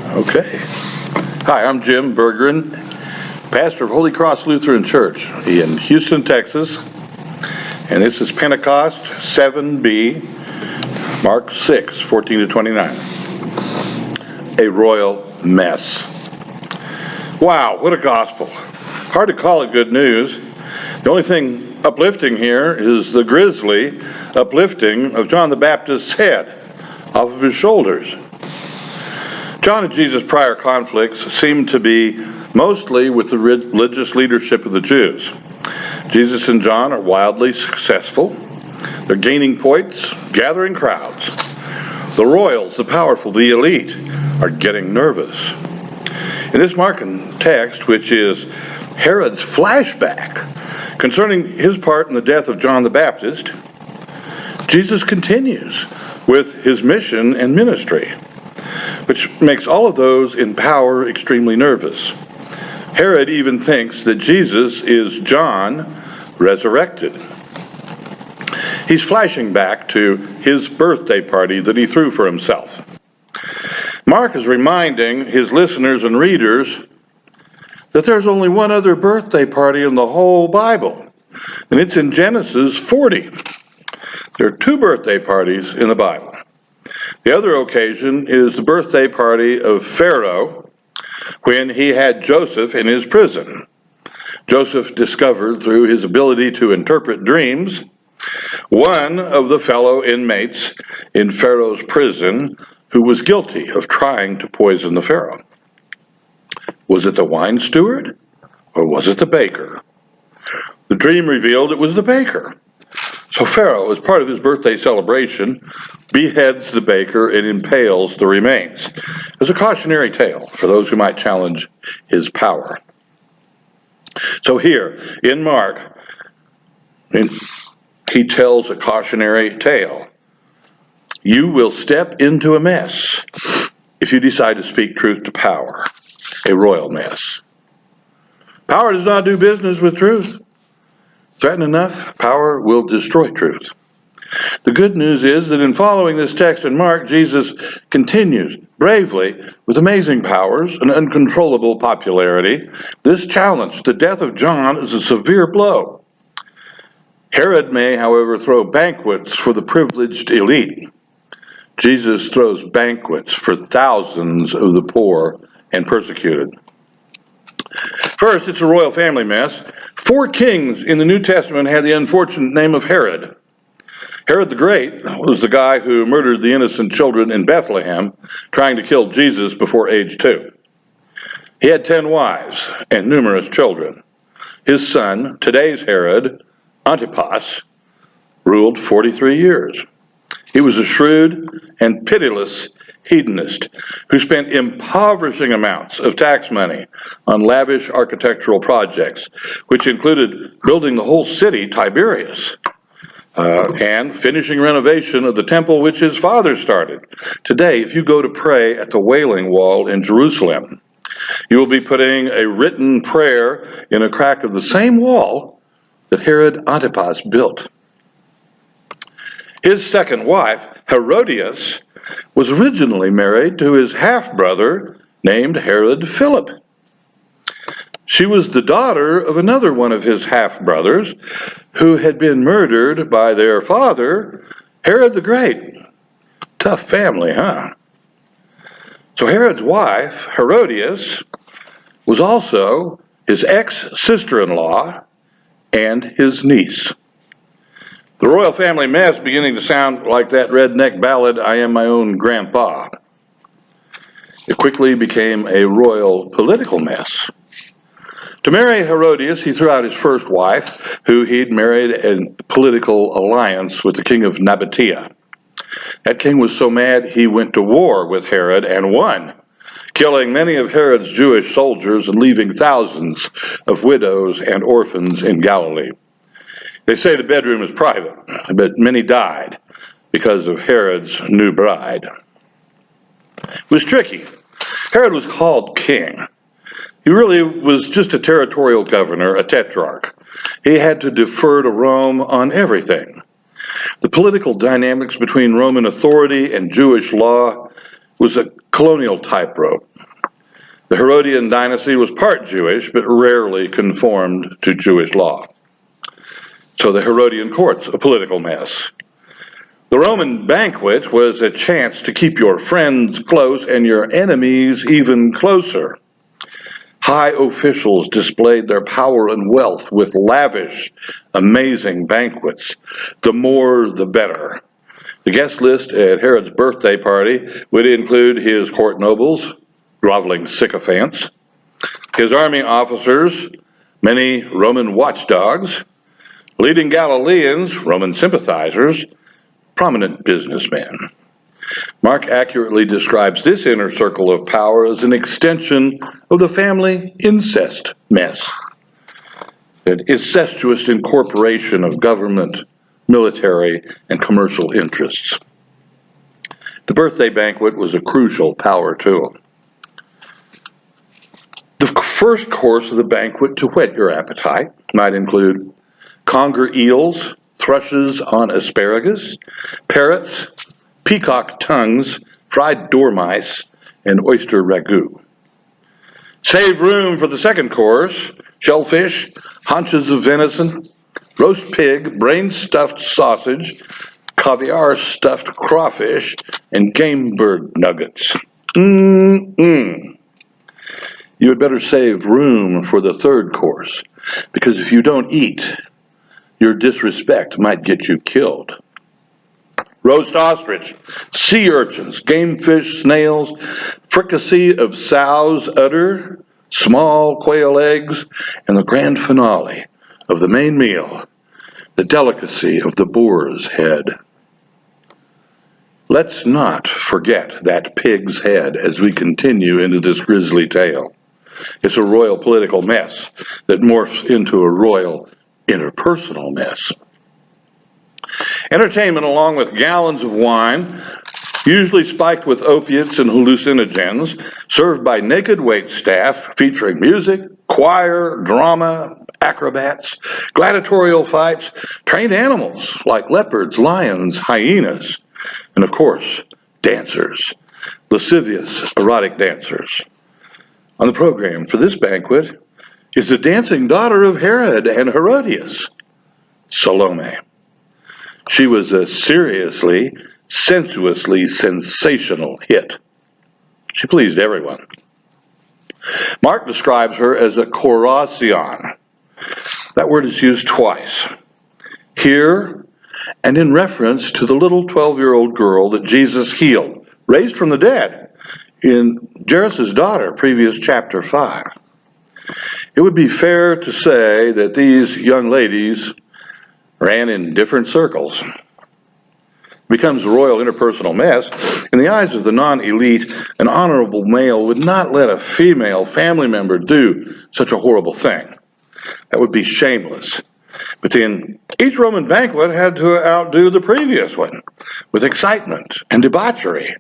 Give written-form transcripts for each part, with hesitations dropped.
Okay. Hi, I'm Jim Bergeron, pastor of Holy Cross Lutheran Church in Houston, Texas. And this is Pentecost 7b, Mark 6, 14 to 29. A royal mess. Wow, what a gospel. Hard to call it good news. The only thing uplifting here is the grisly uplifting of John the Baptist's head off of his shoulders. John and Jesus' prior conflicts seem to be mostly with the religious leadership of the Jews. Jesus and John are wildly successful. They're gaining points, gathering crowds. The royals, the powerful, the elite, are getting nervous. In this Markan text, which is Herod's flashback concerning his part in the death of John the Baptist, Jesus continues with his mission and ministry, which makes all of those in power extremely nervous. Herod even thinks that Jesus is John resurrected. He's flashing back to his birthday party that he threw for himself. Mark is reminding his listeners and readers that there's only one other birthday party in the whole Bible, and it's in Genesis 40. There are two birthday parties in the Bible. The other occasion is the birthday party of Pharaoh when he had Joseph in his prison. Joseph discovered through his ability to interpret dreams one of the fellow inmates in Pharaoh's prison who was guilty of trying to poison the Pharaoh. Was it the wine steward or was it the baker? The dream revealed it was the baker. So Pharaoh, as part of his birthday celebration, beheads the baker and impales the remains as a cautionary tale for those who might challenge his power. So here in Mark, he tells a cautionary tale. You will step into a mess if you decide to speak truth to power, a royal mess. Power does not do business with truth. Threaten enough, power will destroy truth. The good news is that in following this text in Mark, Jesus continues bravely with amazing powers and uncontrollable popularity. This challenge, the death of John, is a severe blow. Herod may, however, throw banquets for the privileged elite. Jesus throws banquets for thousands of the poor and persecuted. First, it's a royal family mess. 4 kings in the New Testament had the unfortunate name of Herod. Herod the Great was the guy who murdered the innocent children in Bethlehem, trying to kill Jesus before age 2. He had 10 wives and numerous children. His son, today's Herod, Antipas, ruled 43 years. He was a shrewd and pitiless hedonist who spent impoverishing amounts of tax money on lavish architectural projects, which included building the whole city, Tiberias, and finishing renovation of the temple which his father started. Today, if you go to pray at the Wailing Wall in Jerusalem, you will be putting a written prayer in a crack of the same wall that Herod Antipas built. His second wife, Herodias, was originally married to his half-brother named Herod Philip. She was the daughter of another one of his half-brothers who had been murdered by their father, Herod the Great. Tough family, huh? So Herod's wife, Herodias, was also his ex-sister-in-law and his niece. The royal family mess beginning to sound like that redneck ballad, I Am My Own Grandpa. It quickly became a royal political mess. To marry Herodias, he threw out his first wife, who he'd married in political alliance with the king of Nabatea. That king was so mad he went to war with Herod and won, killing many of Herod's Jewish soldiers and leaving thousands of widows and orphans in Galilee. They say the bedroom is private, but many died because of Herod's new bride. It was tricky. Herod was called king. He really was just a territorial governor, a tetrarch. He had to defer to Rome on everything. The political dynamics between Roman authority and Jewish law was a colonial tightrope. The Herodian dynasty was part Jewish, but rarely conformed to Jewish law. So the Herodian court's a political mess. The Roman banquet was a chance to keep your friends close and your enemies even closer. High officials displayed their power and wealth with lavish, amazing banquets. The more, the better. The guest list at Herod's birthday party would include his court nobles, groveling sycophants, his army officers, many Roman watchdogs, leading Galileans, Roman sympathizers, prominent businessmen. Mark accurately describes this inner circle of power as an extension of the family incest mess, an incestuous incorporation of government, military, and commercial interests. The birthday banquet was a crucial power tool. The first course of the banquet to whet your appetite might include conger eels, thrushes on asparagus, parrots, peacock tongues, fried dormice, and oyster ragout. Save room for the second course: shellfish, haunches of venison, roast pig, brain-stuffed sausage, caviar-stuffed crawfish, and game bird nuggets. You had better save room for the third course, because if you don't eat, your disrespect might get you killed. Roast ostrich, sea urchins, game fish, snails, fricassee of sow's udder, small quail eggs, and the grand finale of the main meal, the delicacy of the boar's head. Let's not forget that pig's head as we continue into this grisly tale. It's a royal political mess that morphs into a royal interpersonal mess. Entertainment, along with gallons of wine, usually spiked with opiates and hallucinogens, served by naked waitstaff featuring music, choir, drama, acrobats, gladiatorial fights, trained animals like leopards, lions, hyenas, and of course, dancers, lascivious, erotic dancers. On the program for this banquet is the dancing daughter of Herod and Herodias, Salome. She was a seriously, sensuously sensational hit. She pleased everyone. Mark describes her as a chorasion. That word is used twice, here and in reference to the little 12-year-old girl that Jesus healed, raised from the dead, in Jairus' daughter, previous chapter 5. It would be fair to say that these young ladies ran in different circles. It becomes a royal interpersonal mess. In the eyes of the non-elite, an honorable male would not let a female family member do such a horrible thing. That would be shameless. But then each Roman banquet had to outdo the previous one with excitement and debauchery.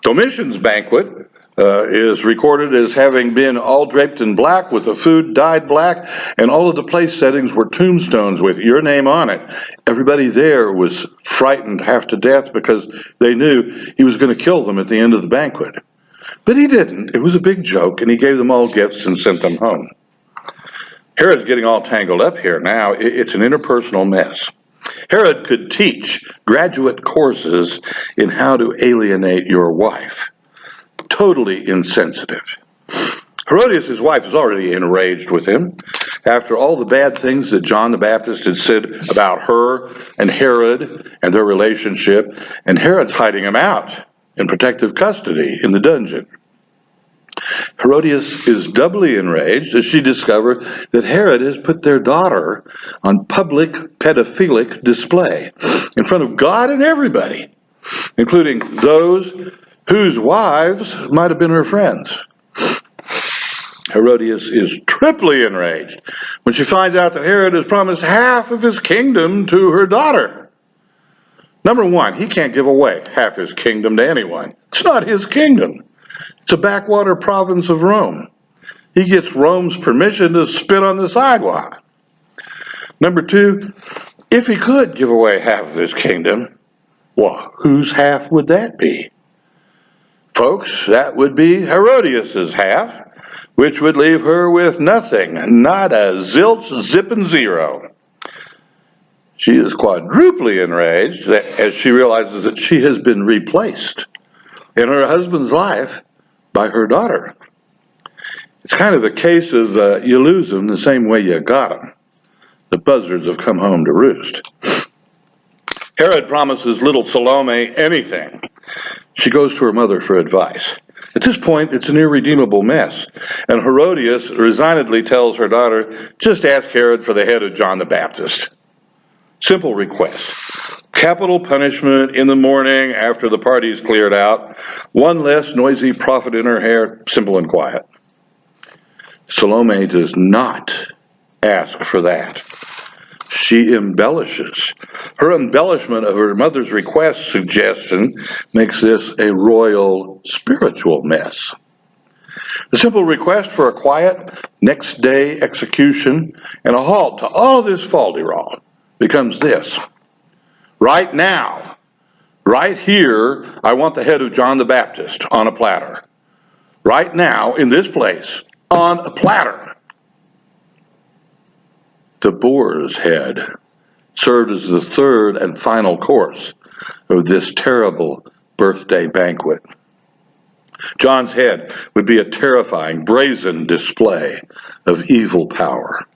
Domitian's banquet is recorded as having been all draped in black with the food dyed black, and all of the place settings were tombstones with your name on it. Everybody there was frightened half to death because they knew he was going to kill them at the end of the banquet. But he didn't. It was a big joke, and he gave them all gifts and sent them home. Herod's getting all tangled up here now. It's an interpersonal mess. Herod could teach graduate courses in how to alienate your wife. Totally insensitive. Herodias, his wife, is already enraged with him after all the bad things that John the Baptist had said about her and Herod and their relationship, and Herod's hiding him out in protective custody in the dungeon. Herodias is doubly enraged as she discovers that Herod has put their daughter on public pedophilic display in front of God and everybody, including those whose wives might have been her friends. Herodias is triply enraged when she finds out that Herod has promised half of his kingdom to her daughter. Number one, he can't give away half his kingdom to anyone. It's not his kingdom. It's a backwater province of Rome. He gets Rome's permission to spit on the sidewalk. Number two, if he could give away half of his kingdom, well, whose half would that be? Folks, that would be Herodias's half, which would leave her with nothing, not a zilch, zip, and zero. She is quadruply enraged as she realizes that she has been replaced in her husband's life by her daughter. It's kind of a case of you lose them the same way you got them. The buzzards have come home to roost. Herod promises little Salome anything. She goes to her mother for advice. At this point, it's an irredeemable mess, and Herodias resignedly tells her daughter, just ask Herod for the head of John the Baptist. Simple request. Capital punishment in the morning after the party's cleared out. One less noisy prophet in her hair, simple and quiet. Salome does not ask for that. She embellishes. Her embellishment of her mother's request suggestion makes this a royal spiritual mess. The simple request for a quiet next day execution and a halt to all of this falderall becomes this. Right now, right here, I want the head of John the Baptist on a platter. Right now, in this place, on a platter. The boar's head served as the third and final course of this terrible birthday banquet. John's head would be a terrifying, brazen display of evil power.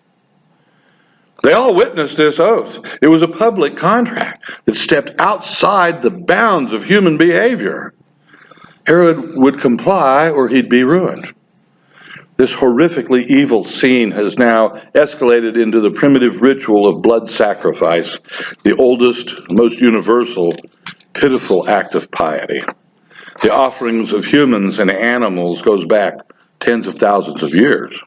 They all witnessed this oath. It was a public contract that stepped outside the bounds of human behavior. Herod would comply or he'd be ruined. This horrifically evil scene has now escalated into the primitive ritual of blood sacrifice, the oldest, most universal, pitiful act of piety. The offerings of humans and animals goes back tens of thousands of years.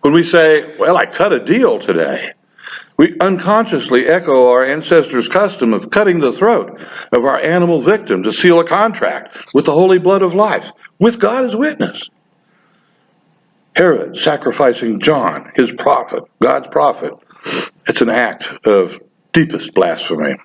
When we say, well, I cut a deal today, we unconsciously echo our ancestors' custom of cutting the throat of our animal victim to seal a contract with the holy blood of life, with God as witness. Herod sacrificing John, his prophet, God's prophet, it's an act of deepest blasphemy.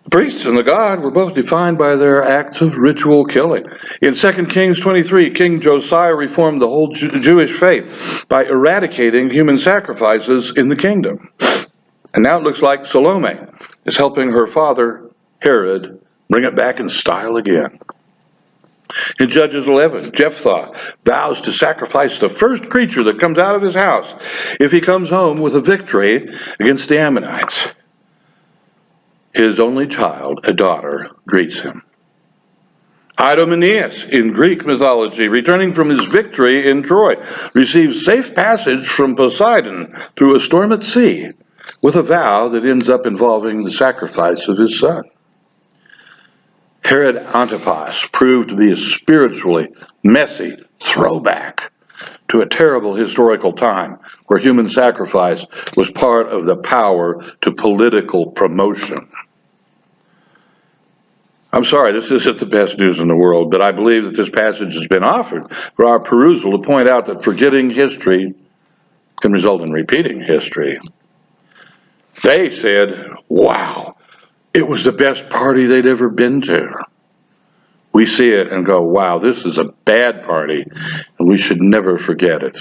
The priests and the god were both defined by their acts of ritual killing. In 2 Kings 23, King Josiah reformed the whole Jewish faith by eradicating human sacrifices in the kingdom. And now it looks like Salome is helping her father, Herod, bring it back in style again. In Judges 11, Jephthah vows to sacrifice the first creature that comes out of his house if he comes home with a victory against the Ammonites. His only child, a daughter, greets him. Idomeneus, in Greek mythology, returning from his victory in Troy, receives safe passage from Poseidon through a storm at sea with a vow that ends up involving the sacrifice of his son. Herod Antipas proved to be a spiritually messy throwback to a terrible historical time where human sacrifice was part of the power to political promotion. I'm sorry, this isn't the best news in the world, but I believe that this passage has been offered for our perusal to point out that forgetting history can result in repeating history. They said, wow, it was the best party they'd ever been to. We see it and go, wow, this is a bad party, and we should never forget it.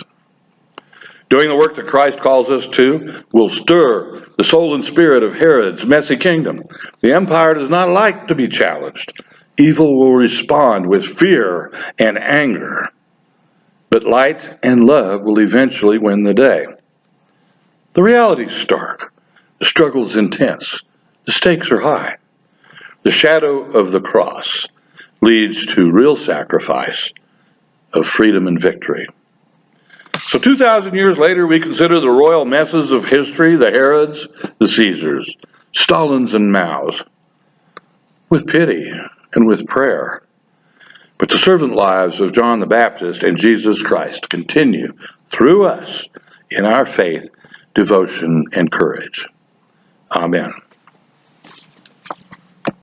Doing the work that Christ calls us to will stir the soul and spirit of Herod's messy kingdom. The empire does not like to be challenged. Evil will respond with fear and anger. But light and love will eventually win the day. The reality is stark. The struggle is intense. The stakes are high. The shadow of the cross leads to real sacrifice of freedom and victory. So 2,000 years later, we consider the royal messes of history, the Herods, the Caesars, Stalins and Maos, with pity and with prayer. But the servant lives of John the Baptist and Jesus Christ continue through us in our faith, devotion, and courage. Amen.